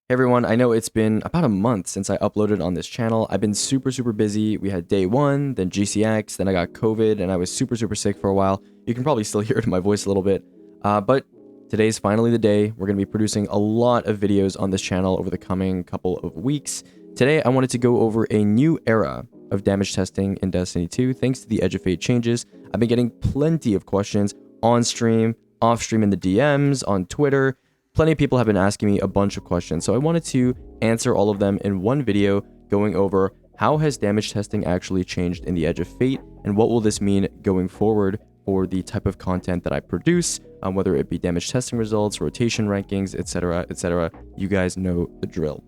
Hey everyone, I know it's been about a month since I uploaded on this channel. I've been super busy. We had day one, then GCX, then I got COVID, and I was super sick for a while. You can probably still hear it in my voice a little bit. But today's finally the day. We're going to be producing a lot of videos on this channel over the coming couple of weeks. Today, I wanted to go over a new era of damage testing in Destiny 2, thanks to the Edge of Fate changes. I've been getting plenty of questions on stream, off stream in the DMs, on Twitter. Plenty of people have been asking me a bunch of questions, so I wanted to answer all of them in one video, going over how has damage testing actually changed in the Edge of Fate, and what will this mean going forward for the type of content that I produce, whether it be damage testing results, rotation rankings, etc, etc. You guys know the drill.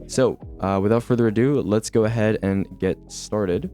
So, without further ado, let's go ahead and get started.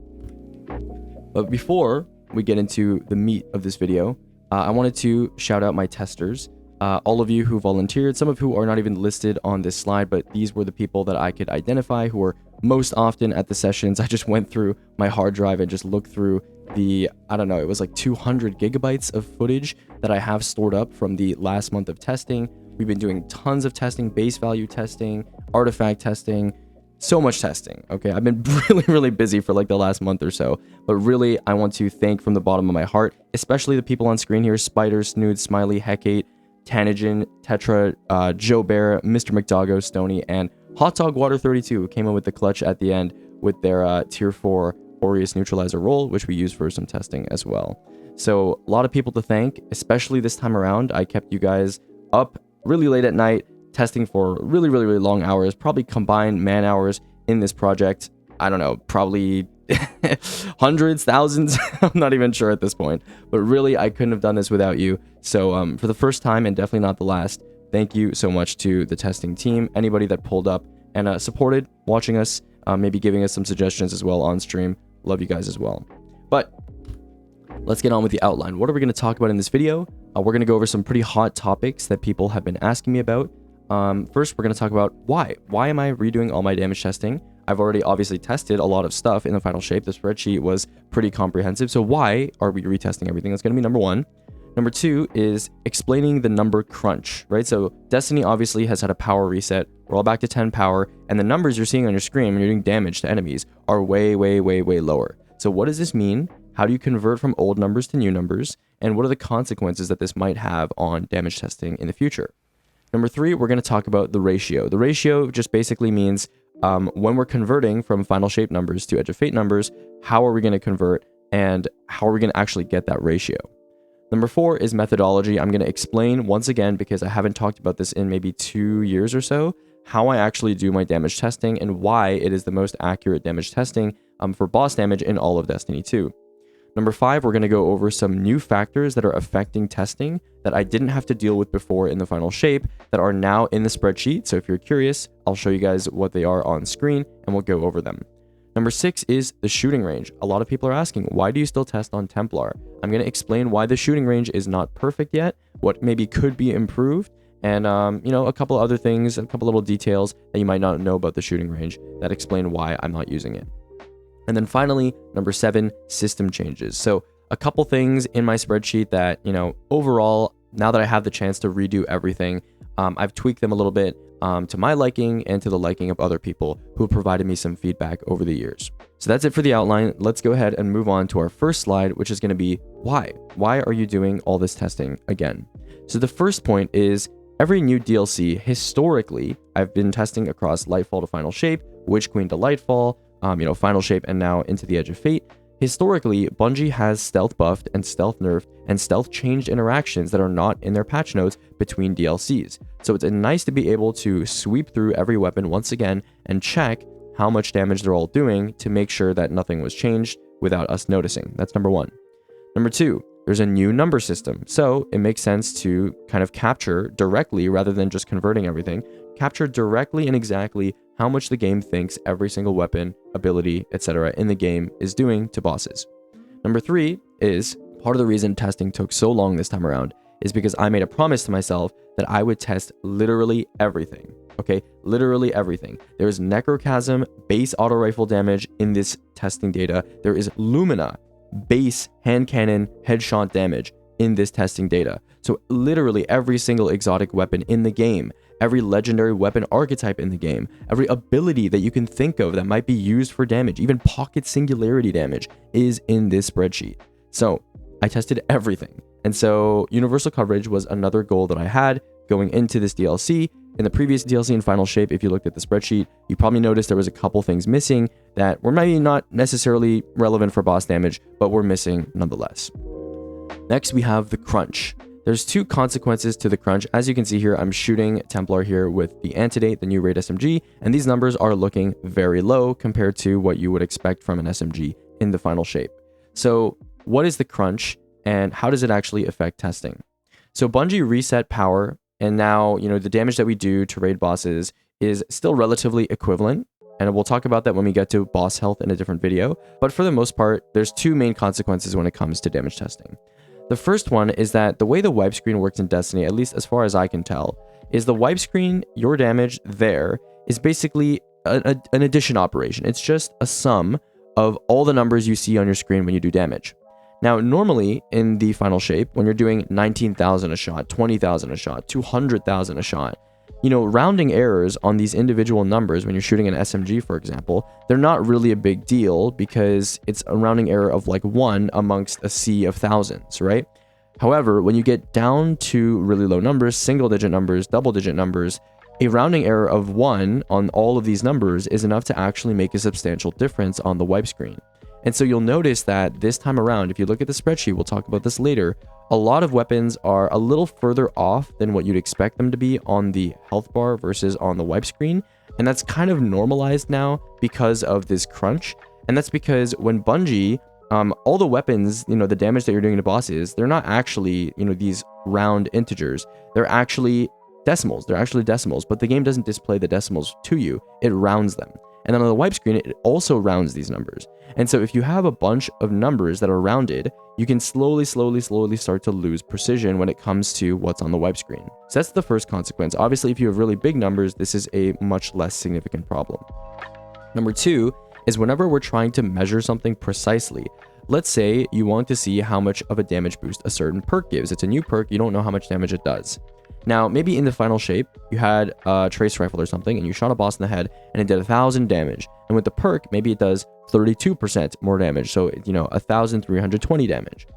But before we get into the meat of this video, I wanted to shout out my testers. All of you who volunteered, some of who are not even listed on this slide, but these were the people that I could identify who were most often at the sessions. I just went through my hard drive and just looked through the, I don't know, it was like 200 gigabytes of footage that I have stored up from the last month of testing. We've been doing tons of testing, base value testing, artifact testing, so much testing. Okay, I've been really busy for like the last month or so, but really I want to thank from the bottom of my heart, especially the people on screen here: Spider, Snood, Smiley, Hecate, Tanagen, Tetra, Joe Bear, Mr. McDoggo, Stony, and Hot Dog Water 32, who came in with the clutch at the end with their tier 4 Aureus Neutralizer roll, which we used for some testing as well. So a lot of people to thank, especially this time around. I kept you guys up really late at night, testing for really long hours, probably combined man hours in this project. I don't know, probably hundreds, thousands. I'm not even sure at this point, but really I couldn't have done this without you. So for the first time, and definitely not the last, thank you so much to the testing team, anybody that pulled up and supported watching us, maybe giving us some suggestions as well on stream. Love you guys as well. But let's get on with the outline. What are we going to talk about in this video? We're going to go over some pretty hot topics that people have been asking me about. First, we're going to talk about why am I redoing all my damage testing? I've already obviously tested a lot of stuff in the final shape. The spreadsheet was pretty comprehensive. So why are we retesting everything? That's going to be number one. Number two is explaining the number crunch, right? So Destiny obviously has had a power reset. We're all back to 10 power, and the numbers you're seeing on your screen when you're doing damage to enemies are way lower. So what does this mean? How do you convert from old numbers to new numbers? And what are the consequences that this might have on damage testing in the future? Number three, we're going to talk about the ratio. The ratio just basically means when we're converting from final shape numbers to Edge of Fate numbers, how are we going to convert and how are we going to actually get that ratio? Number four is methodology. I'm going to explain once again, because I haven't talked about this in maybe 2 years or so, how I actually do my damage testing and why it is the most accurate damage testing for boss damage in all of Destiny 2. Number five, we're going to go over some new factors that are affecting testing that I didn't have to deal with before in the final shape that are now in the spreadsheet. So if you're curious, I'll show you guys what they are on screen and we'll go over them. Number six is the shooting range. A lot of people are asking, why do you still test on Templar? I'm going to explain why the shooting range is not perfect yet, what maybe could be improved, and a couple other things, a couple little details that you might not know about the shooting range that explain why I'm not using it. And then finally, number seven, system changes. So a couple things in my spreadsheet that, overall, now that I have the chance to redo everything, I've tweaked them a little bit to my liking and to the liking of other people who have provided me some feedback over the years. So that's it for the outline. Let's go ahead and move on to our first slide, which is going to be why. Why are you doing all this testing again? So the first point is every new DLC, historically, I've been testing across Lightfall to Final Shape, Witch Queen to Lightfall, Final Shape, and now into the Edge of Fate. Historically, Bungie has stealth buffed and stealth nerfed and stealth changed interactions that are not in their patch notes between DLCs. So it's nice to be able to sweep through every weapon once again and check how much damage they're all doing to make sure that nothing was changed without us noticing. That's number one. Number two, there's a new number system. So it makes sense to kind of capture directly, rather than just converting everything, capture directly and exactly how much the game thinks every single weapon, ability, etc. in the game is doing to bosses. Number three is part of the reason testing took so long this time around is because I made a promise to myself that I would test literally everything. Okay, literally everything. There is Necrochasm base auto rifle damage in this testing data. There is Lumina base hand cannon headshot damage in this testing data. So literally every single exotic weapon in the game every legendary weapon archetype in the game, every ability that you can think of that might be used for damage, even pocket singularity damage is in this spreadsheet. So I tested everything. And so universal coverage was another goal that I had going into this DLC. In the previous DLC in Final Shape, if you looked at the spreadsheet, you probably noticed there was a couple things missing that were maybe not necessarily relevant for boss damage, but were missing nonetheless. Next, we have the crunch. There's two consequences to the crunch. As you can see here, I'm shooting Templar here with the Antidate, the new raid SMG, and these numbers are looking very low compared to what you would expect from an SMG in the Final Shape. So what is the crunch and how does it actually affect testing? So Bungie reset power, and now, the damage that we do to raid bosses is still relatively equivalent. And we'll talk about that when we get to boss health in a different video. But for the most part, there's two main consequences when it comes to damage testing. The first one is that the way the wipe screen works in Destiny, at least as far as I can tell, is the wipe screen, your damage there, is basically an addition operation. It's just a sum of all the numbers you see on your screen when you do damage. Now, normally in the Final Shape, when you're doing 19,000 a shot, 20,000 a shot, 200,000 a shot, rounding errors on these individual numbers when you're shooting an SMG, for example, they're not really a big deal because it's a rounding error of like 1 amongst a sea of thousands, right? However, when you get down to really low numbers, single-digit numbers, double-digit numbers, a rounding error of 1 on all of these numbers is enough to actually make a substantial difference on the wipe screen. And so you'll notice that this time around, if you look at the spreadsheet, we'll talk about this later, a lot of weapons are a little further off than what you'd expect them to be on the health bar versus on the wipe screen. And that's kind of normalized now because of this crunch. And that's because when Bungie, all the weapons, the damage that you're doing to bosses, they're not actually, these round integers. They're actually decimals. But the game doesn't display the decimals to you. It rounds them. And then on the wipe screen, it also rounds these numbers. And so if you have a bunch of numbers that are rounded, you can slowly start to lose precision when it comes to what's on the wipe screen. So that's the first consequence. Obviously, if you have really big numbers, this is a much less significant problem. Number two is whenever we're trying to measure something precisely, let's say you want to see how much of a damage boost a certain perk gives. It's a new perk, you don't know how much damage it does. Now, maybe in the Final Shape, you had a trace rifle or something, and you shot a boss in the head, and it did 1,000 damage. And with the perk, maybe it does 32% more damage, so, 1,320 damage.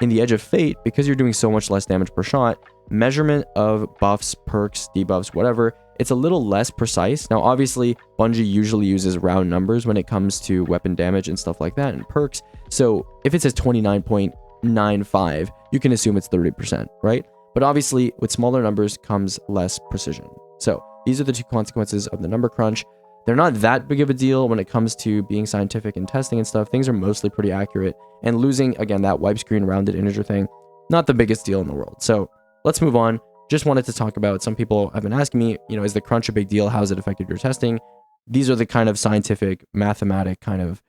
In the Edge of Fate, because you're doing so much less damage per shot, measurement of buffs, perks, debuffs, whatever, it's a little less precise. Now, obviously, Bungie usually uses round numbers when it comes to weapon damage and stuff like that, and perks. So if it says 29.95, you can assume it's 30%, right? But obviously, with smaller numbers comes less precision. So these are the two consequences of the number crunch. They're not that big of a deal when it comes to being scientific and testing and stuff. Things are mostly pretty accurate. And losing, again, that wipe screen rounded integer thing, not the biggest deal in the world. So let's move on. Just wanted to talk about, some people have been asking me, is the crunch a big deal? How has it affected your testing? These are the kind of scientific, mathematic kind of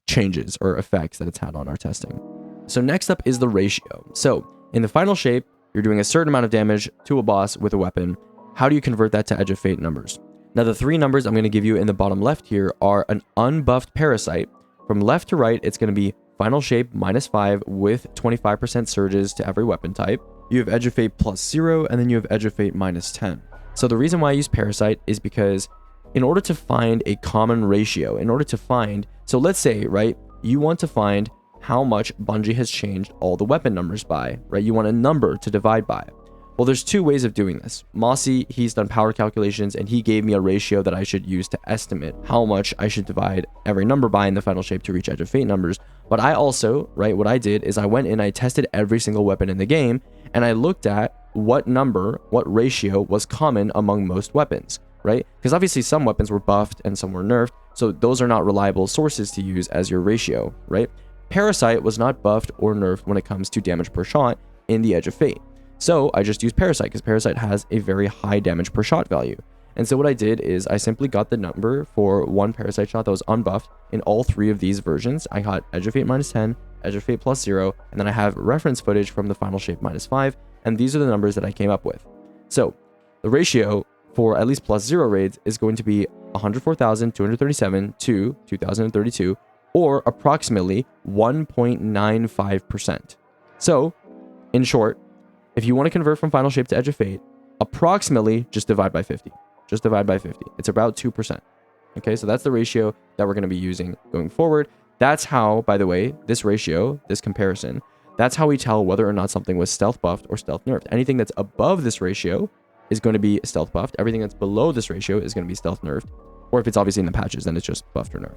changes or effects that it's had on our testing. So next up is the ratio. So in the Final Shape, you're doing a certain amount of damage to a boss with a weapon. How do you convert that to Edge of Fate numbers? Now, the three numbers I'm going to give you in the bottom left here are an unbuffed Parasite. From left to right, it's going to be Final Shape -5 with 25% surges to every weapon type. You have Edge of Fate +0, and then you have Edge of Fate -10. So the reason why I use Parasite is because in order to find a common ratio, so let's say, right, you want to find how much Bungie has changed all the weapon numbers by, right? You want a number to divide by. Well, there's two ways of doing this. Mossy, he's done power calculations, and he gave me a ratio that I should use to estimate how much I should divide every number by in the Final Shape to reach Edge of Fate numbers. But I also, right, what I did is I went in, I tested every single weapon in the game, and I looked at what ratio was common among most weapons, right? Because obviously some weapons were buffed and some were nerfed, so those are not reliable sources to use as your ratio, right? Parasite was not buffed or nerfed when it comes to damage per shot in the Edge of Fate. So I just used Parasite because Parasite has a very high damage per shot value. And so what I did is I simply got the number for one Parasite shot that was unbuffed in all three of these versions. I got Edge of Fate -10, Edge of Fate +0, and then I have reference footage from the Final Shape -5, and these are the numbers that I came up with. So the ratio for at least +0 raids is going to be 104,237 to 2,032, or approximately 1.95%. So, in short, if you want to convert from Final Shape to Edge of Fate, approximately just divide by 50. Just divide by 50. It's about 2%. Okay, so that's the ratio that we're going to be using going forward. That's how, by the way, this ratio, this comparison, that's how we tell whether or not something was stealth buffed or stealth nerfed. Anything that's above this ratio is going to be stealth buffed. Everything that's below this ratio is going to be stealth nerfed. Or if it's obviously in the patches, then it's just buffed or nerfed.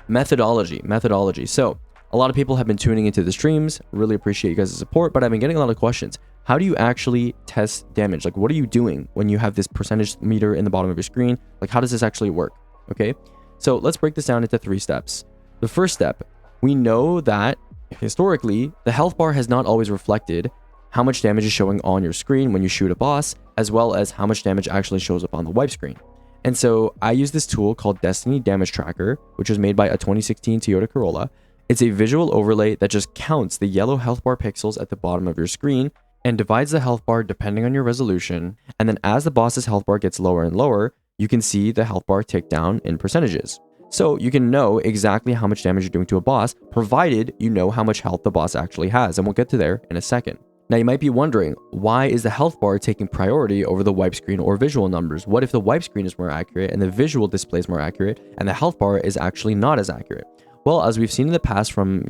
Methodology. So a lot of people have been tuning into the streams. Really appreciate you guys' support, but I've been getting a lot of questions. How do you actually test damage? Like, what are you doing when you have this percentage meter in the bottom of your screen? Like, how does this actually work? Okay, so let's break this down into 3 steps. The first step, we know that historically, the health bar has not always reflected how much damage is showing on your screen when you shoot a boss, as well as how much damage actually shows up on the wipe screen. And so I use this tool called Destiny Damage Tracker, which was made by a 2016 Toyota Corolla. It's a visual overlay that just counts the yellow health bar pixels at the bottom of your screen and divides the health bar depending on your resolution. And then as the boss's health bar gets lower and lower, you can see the health bar tick down in percentages. So you can know exactly how much damage you're doing to a boss, provided you know how much health the boss actually has. And we'll get to there in a second. Now you might be wondering, why is the health bar taking priority over the wipe screen or visual numbers? What if the wipe screen is more accurate and the visual display is more accurate and the health bar is actually not as accurate? Well, as we've seen in the past from,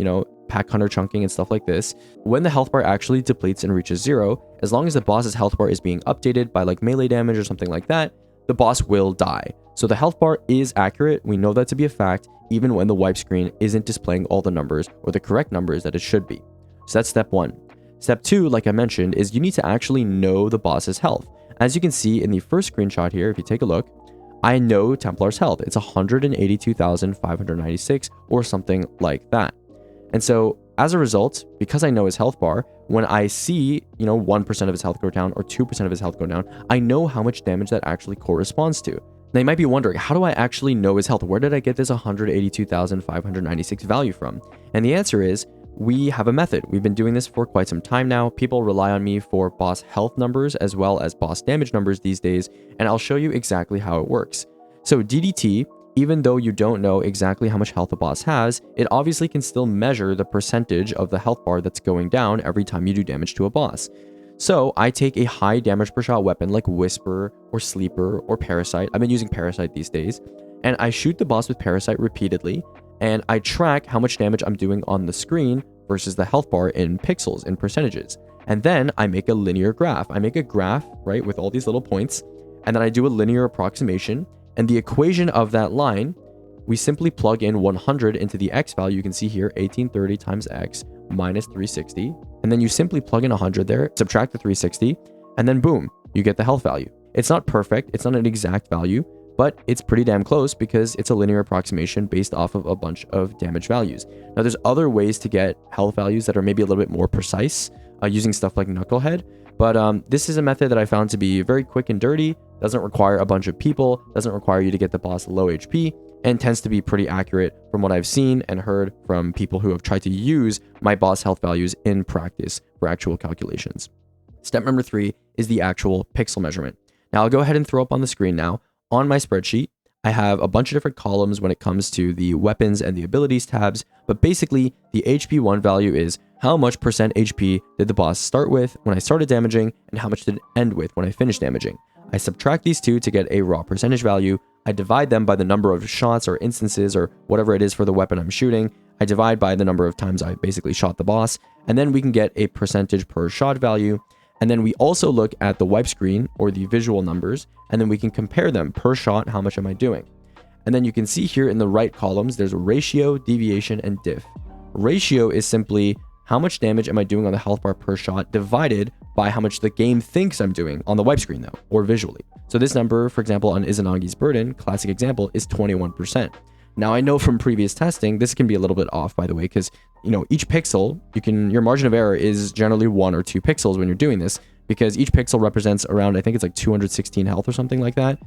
pack hunter chunking and stuff like this, when the health bar actually depletes and reaches 0, as long as the boss's health bar is being updated by like melee damage or something like that, the boss will die. So the health bar is accurate. We know that to be a fact, even when the wipe screen isn't displaying all the numbers or the correct numbers that it should be. So that's step 1. Step 2, like I mentioned, is you need to actually know the boss's health. As you can see in the first screenshot here, if you take a look, I know Templar's health. It's 182,596 or something like that. And so as a result, because I know his health bar, when I see, 1% of his health go down or 2% of his health go down, I know how much damage that actually corresponds to. Now you might be wondering, how do I actually know his health? Where did I get this 182,596 value from? And the answer is, we have a method. We've been doing this for quite some time now. People rely on me for boss health numbers as well as boss damage numbers these days, and I'll show you exactly how it works. So DDT, even though you don't know exactly how much health a boss has, it obviously can still measure the percentage of the health bar that's going down every time you do damage to a boss. So I take a high damage per shot weapon like Whisper or Sleeper or Parasite. I've been using Parasite these days, and I shoot the boss with Parasite repeatedly, and I track how much damage I'm doing on the screen versus the health bar in pixels, in percentages. And then I make a linear graph. I make a graph, right, with all these little points, and then I do a linear approximation. And the equation of that line, we simply plug in 100 into the x value. You can see here, 1830 times x minus 360. And then you simply plug in 100 there, subtract the 360, and then boom, you get the health value. It's not perfect. It's not an exact value, but it's pretty damn close because it's a linear approximation based off of a bunch of damage values. Now, there's other ways to get health values that are maybe a little bit more precise using stuff like Knucklehead, but this is a method that I found to be very quick and dirty, doesn't require a bunch of people, doesn't require you to get the boss low HP, and tends to be pretty accurate from what I've seen and heard from people who have tried to use my boss health values in practice for actual calculations. Step number 3 is the actual pixel measurement. Now, I'll go ahead and throw up on the screen now. On my spreadsheet, I have a bunch of different columns when it comes to the weapons and the abilities tabs, but basically the HP1 value is how much percent HP did the boss start with when I started damaging and how much did it end with when I finished damaging. I subtract these two to get a raw percentage value. I divide them by the number of shots or instances or whatever it is for the weapon I'm shooting. I divide by the number of times I basically shot the boss, and then we can get a percentage per shot value. And then we also look at the wipe screen or the visual numbers, and then we can compare them per shot. How much am I doing? And then you can see here in the right columns, there's a ratio, deviation, and diff. Ratio is simply how much damage am I doing on the health bar per shot divided by how much the game thinks I'm doing on the wipe screen though, or visually. So this number, for example, on Izanagi's Burden, classic example, is 21%. Now I know from previous testing, this can be a little bit off, by the way, because each pixel, your margin of error is generally 1 or 2 pixels when you're doing this, because each pixel represents around, I think it's like 216 health or something like that,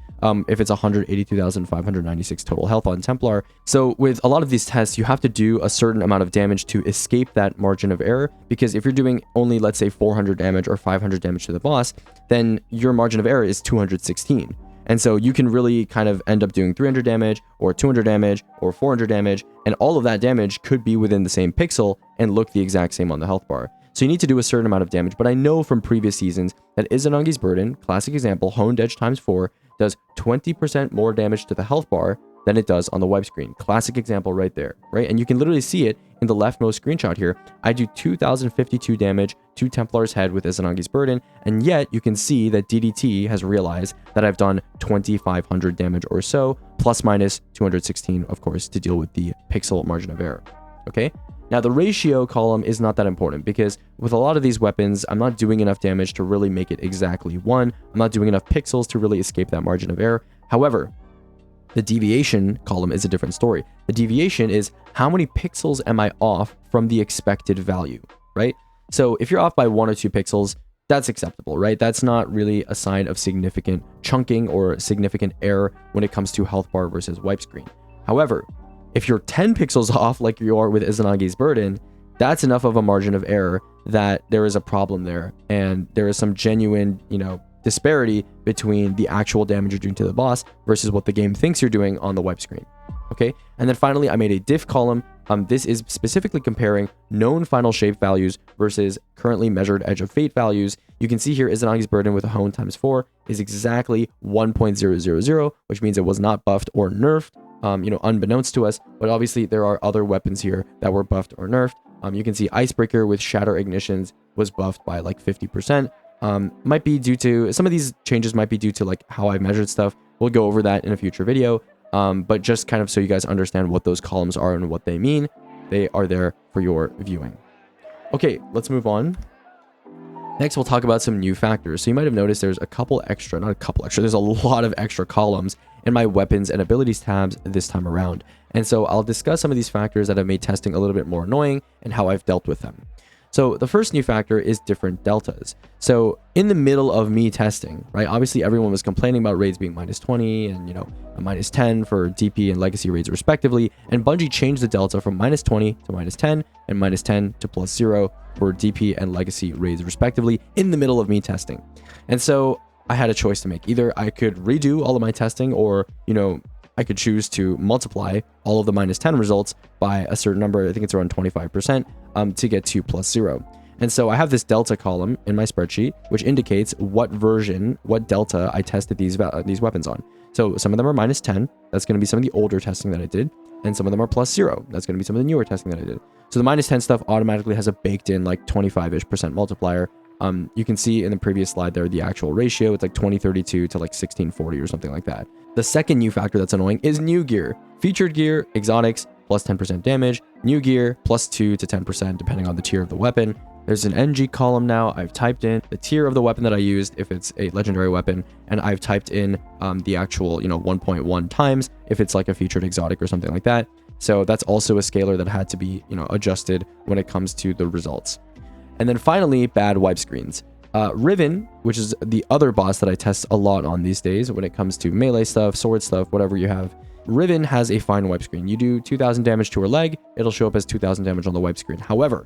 if it's 182,596 total health on Templar. So with a lot of these tests, you have to do a certain amount of damage to escape that margin of error, because if you're doing only, let's say, 400 damage or 500 damage to the boss, then your margin of error is 216. And so you can really kind of end up doing 300 damage or 200 damage or 400 damage, and all of that damage could be within the same pixel and look the exact same on the health bar. So you need to do a certain amount of damage, but I know from previous seasons that Izanagi's Burden, classic example, honed edge times 4, does 20% more damage to the health bar than it does on the wipe screen. Classic example right there, right? And you can literally see it in the leftmost screenshot here. I do 2,052 damage to Templar's head with Izanagi's Burden, and yet you can see that DDT has realized that I've done 2,500 damage or so, plus minus 216, of course, to deal with the pixel margin of error, okay? Now, the ratio column is not that important because with a lot of these weapons, I'm not doing enough damage to really make it exactly 1. I'm not doing enough pixels to really escape that margin of error. However, the deviation column is a different story. The deviation is how many pixels am I off from the expected value, right? So if you're off by 1 or 2 pixels, that's acceptable, right? That's not really a sign of significant chunking or significant error when it comes to health bar versus wipe screen. However, if you're 10 pixels off like you are with Izanagi's Burden, that's enough of a margin of error that there is a problem there. And there is some genuine, disparity between the actual damage you're doing to the boss versus what the game thinks you're doing on the wipe screen. Okay. And then finally, I made a diff column. This is specifically comparing known final shape values versus currently measured edge of fate values. You can see here Izanagi's Burden with a hone times 4 is exactly 1.000, which means it was not buffed or nerfed. Unbeknownst to us, but obviously there are other weapons here that were buffed or nerfed. You can see Icebreaker with Shatter Ignitions was buffed by like 50%. Might be due to, some of these changes might be due to like how I measured stuff. We'll go over that in a future video. But just kind of so you guys understand what those columns are and what they mean, they are there for your viewing. Okay, let's move on. Next, we'll talk about some new factors. So you might have noticed there's there's a lot of extra columns in my weapons and abilities tabs this time around. And so I'll discuss some of these factors that have made testing a little bit more annoying and how I've dealt with them. So the first new factor is different deltas. So in the middle of me testing, right, obviously everyone was complaining about raids being -20 and, a -10 for DP and legacy raids respectively. And Bungie changed the delta from -20 to -10 and -10 to +0 for DP and legacy raids respectively in the middle of me testing. And so I had a choice to make. Either I could redo all of my testing or, I could choose to multiply all of the -10 results by a certain number. I think it's around 25% to get to +0. And so I have this delta column in my spreadsheet, which indicates what version, what delta I tested these weapons on. So some of them are -10. That's going to be some of the older testing that I did. And some of them are +0. That's going to be some of the newer testing that I did. So the -10 stuff automatically has a baked in like 25-ish% multiplier. You can see in the previous slide there, the actual ratio, it's like 2032 to like 1640 or something like that. The second new factor that's annoying is new gear. Featured gear, exotics, plus 10% damage. New gear, +2 to 10% depending on the tier of the weapon. There's an NG column now. I've typed in the tier of the weapon that I used if it's a legendary weapon, and I've typed in the actual 1.1 times if it's like a featured exotic or something like that. So that's also a scalar that had to be adjusted when it comes to the results. And then finally, bad wipe screens. Riven, which is the other boss that I test a lot on these days when it comes to melee stuff, sword stuff, whatever you have. Riven has a fine wipe screen. You do 2,000 damage to her leg, it'll show up as 2,000 damage on the wipe screen. However,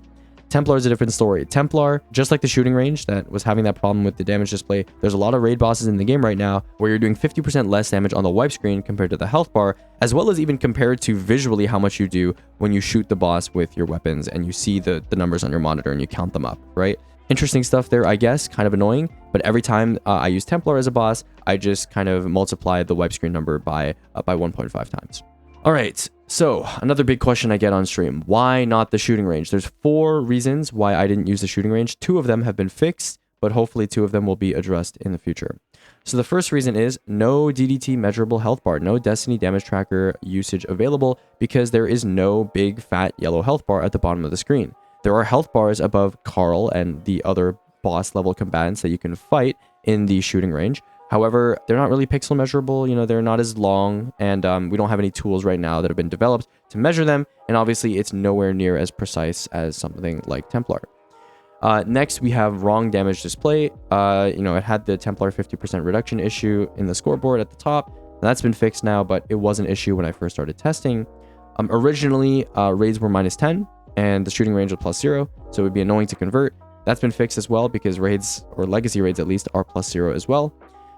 Templar is a different story. Templar, just like the shooting range that was having that problem with the damage display, there's a lot of raid bosses in the game right now where you're doing 50% less damage on the wipe screen compared to the health bar, as well as even compared to visually how much you do when you shoot the boss with your weapons and you see the numbers on your monitor and you count them up, right? Interesting stuff there, I guess, kind of annoying, but every time I use Templar as a boss, I just kind of multiply the wipe screen number by 1.5 times. All right, so another big question I get on stream, why not the shooting range? There's 4 reasons why I didn't use the shooting range. 2 of them have been fixed, but hopefully 2 of them will be addressed in the future. So the first reason is no DDT measurable health bar, no Destiny damage tracker usage available because there is no big fat yellow health bar at the bottom of the screen. There are health bars above Carl and the other boss level combatants that you can fight in the shooting range. However, they're not really pixel measurable, they're not as long, and we don't have any tools right now that have been developed to measure them, and obviously it's nowhere near as precise as something like Templar. Next, we have wrong damage display. It had the Templar 50% reduction issue in the scoreboard at the top. That's been fixed now, but it was an issue when I first started testing. Originally, raids were -10, and the shooting range was +0, so it would be annoying to convert. That's been fixed as well because raids, or legacy raids at least, are +0 as well.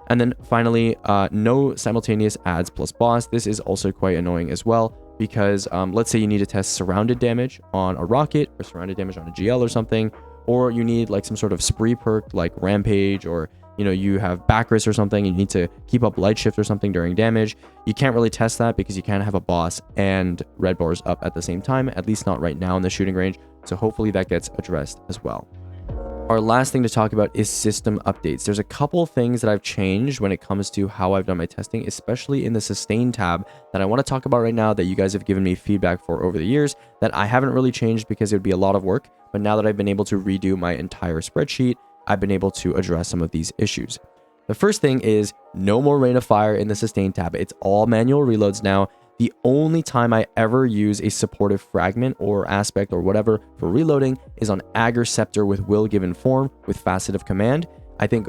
And then finally, no simultaneous adds plus boss. This is also quite annoying as well because let's say you need to test surrounded damage on a rocket or surrounded damage on a GL or something, or you need like some sort of spree perk like Rampage, or you have Bacchus or something, and you need to keep up Light Shift or something during damage, you can't really test that because you can't have a boss and red bars up at the same time, at least not right now in the shooting range. So hopefully that gets addressed as well. Our last thing to talk about is system updates. There's a couple things that I've changed when it comes to how I've done my testing, especially in the sustain tab, that I want to talk about right now, that you guys have given me feedback for over the years, that I haven't really changed because it would be a lot of work. But now that I've been able to redo my entire spreadsheet, I've been able to address some of these issues. The first thing is no more Rain of Fire in the sustain tab. It's all manual reloads now. The only time I ever use a supportive fragment or aspect or whatever for reloading is on Agar Scepter with Will Given Form with Facet of Command. I think,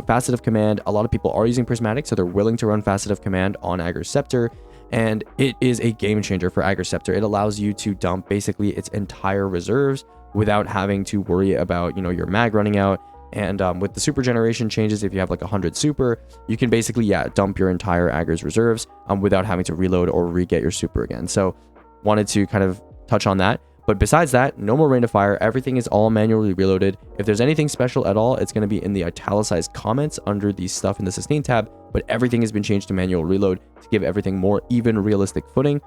Facet of Command, a lot of people are using Prismatic, so they're willing to run Facet of Command on Agar Scepter, and it is a game changer for Agar Scepter. It allows you to dump basically its entire reserves without having to worry about, your mag running out. And with the super generation changes, if you have like 100 super, you can basically, dump your entire Agar's reserves without having to reload or re-get your super again. So wanted to kind of touch on that. But besides that, no more Rain of Fire. Everything is all manually reloaded. If there's anything special at all, it's going to be in the italicized comments under the stuff in the sustain tab. But everything has been changed to manual reload to give everything more even, realistic footing.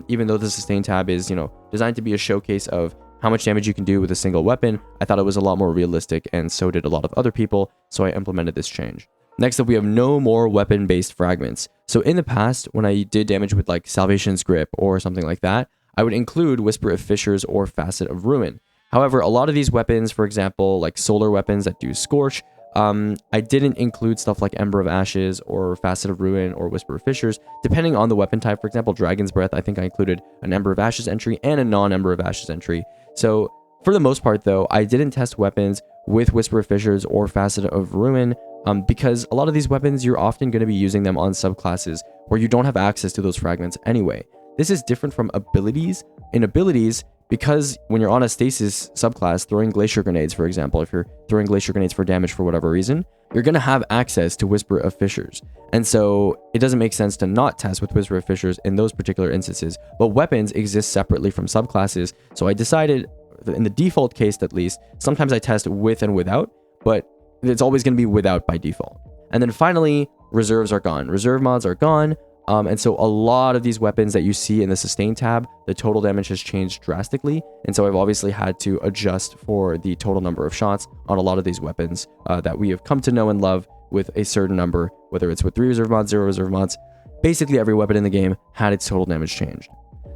Even though the sustain tab is, designed to be a showcase of how much damage you can do with a single weapon, I thought it was a lot more realistic, and so did a lot of other people, so I implemented this change. Next up, we have no more weapon-based fragments. So in the past, when I did damage with like Salvation's Grip or something like that, I would include Whisper of Fissures or Facet of Ruin. However, a lot of these weapons, for example, like solar weapons that do Scorch, I didn't include stuff like Ember of Ashes or Facet of Ruin or Whisper of Fissures, depending on the weapon type. For example, Dragon's Breath, I think I included an Ember of Ashes entry and a non-Ember of Ashes entry. So for the most part, though, I didn't test weapons with Whisper of Fissures or Facet of Ruin because a lot of these weapons, you're often going to be using them on subclasses where you don't have access to those fragments anyway. This is different from abilities. In abilities, because when you're on a stasis subclass, throwing Glacier Grenades, for example, if you're throwing Glacier Grenades for damage for whatever reason, you're going to have access to Whisper of Fissures. And so it doesn't make sense to not test with Whisper of Fissures in those particular instances. But weapons exist separately from subclasses. So I decided, in the default case at least, sometimes I test with and without, but it's always going to be without by default. And then finally, reserves are gone. Reserve mods are gone. And so a lot of these weapons that you see in the sustain tab, the total damage has changed drastically. And so I've obviously had to adjust for the total number of shots on a lot of these weapons that we have come to know and love with a certain number, whether it's with 3 reserve mods, 0 reserve mods. Basically every weapon in the game had its total damage changed.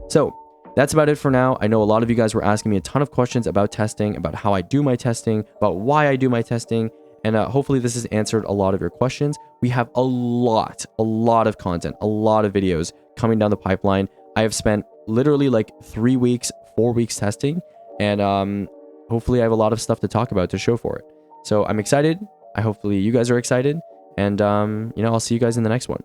So that's about it for now. I know a lot of you guys were asking me a ton of questions about testing, about how I do my testing, about why I do my testing. And hopefully this has answered a lot of your questions. We have a lot of content, a lot of videos coming down the pipeline. I have spent literally like 3 weeks, 4 weeks testing, and hopefully I have a lot of stuff to talk about to show for it. So I'm excited. Hopefully you guys are excited, and I'll see you guys in the next one.